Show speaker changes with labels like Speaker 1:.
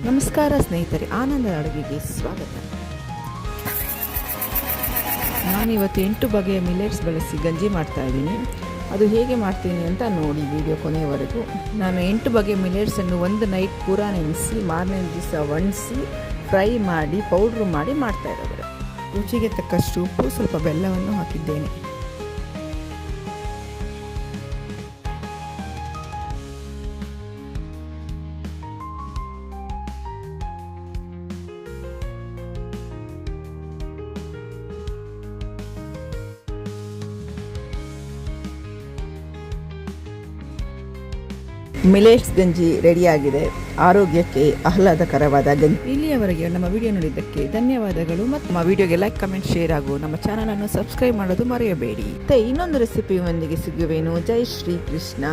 Speaker 1: ನಮಸ್ಕಾರ ಸ್ನೇಹಿತರೆ, ಆನಂದದ ಅಡುಗೆಗೆ ಸ್ವಾಗತ. ನಾನಿವತ್ತು 8 ಬಗೆಯ ಮಿಲೆಟ್ಸ್ ಬಳಸಿ ಗಂಜಿ ಮಾಡ್ತಾ ಇದ್ದೀನಿ. ಅದು ಹೇಗೆ ಮಾಡ್ತೀನಿ ಅಂತ ನೋಡಿ ವಿಡಿಯೋ ಕೊನೆಯವರೆಗೂ. ನಾನು 8 ಬಗೆಯ ಮಿಲೆಟ್ಸನ್ನು ಒಂದು ನೈಟ್ ಪೂರ ನೆನೆಸಿ ಮಾರನೇ ದಿವಸ ಒಣಗಿಸಿ ಫ್ರೈ ಮಾಡಿ ಪೌಡ್ರು ಮಾಡಿ ಮಾಡ್ತಾ ಇರೋದು. ರುಚಿಗೆ ತಕ್ಕಷ್ಟು ಉಪ್ಪು, ಸ್ವಲ್ಪ ಬೆಲ್ಲವನ್ನು ಹಾಕಿದ್ದೇನೆ. ಮಿಲೆಟ್ಸ್ ಗಂಜಿ ರೆಡಿಯಾಗಿದೆ. ಆರೋಗ್ಯಕ್ಕೆ ಆಹ್ಲಾದಕರವಾದ ಗಂಜಿ. ಇಲ್ಲಿಯವರೆಗೆ ನಮ್ಮ ವಿಡಿಯೋ ನೋಡಿದ್ದಕ್ಕೆ ಧನ್ಯವಾದಗಳು. ಮತ್ತು ನಮ್ಮ ವಿಡಿಯೋಗೆ ಲೈಕ್, ಕಮೆಂಟ್, ಶೇರ್ ಹಾಗೂ ನಮ್ಮ ಚಾನಲನ್ನು ಸಬ್ಸ್ಕ್ರೈಬ್ ಮಾಡೋದು ಮರೆಯಬೇಡಿ. ಮತ್ತೆ ಇನ್ನೊಂದು ರೆಸಿಪಿಯೊಂದಿಗೆ ಸಿಗುವೇನು. ಜೈ ಶ್ರೀ ಕೃಷ್ಣ.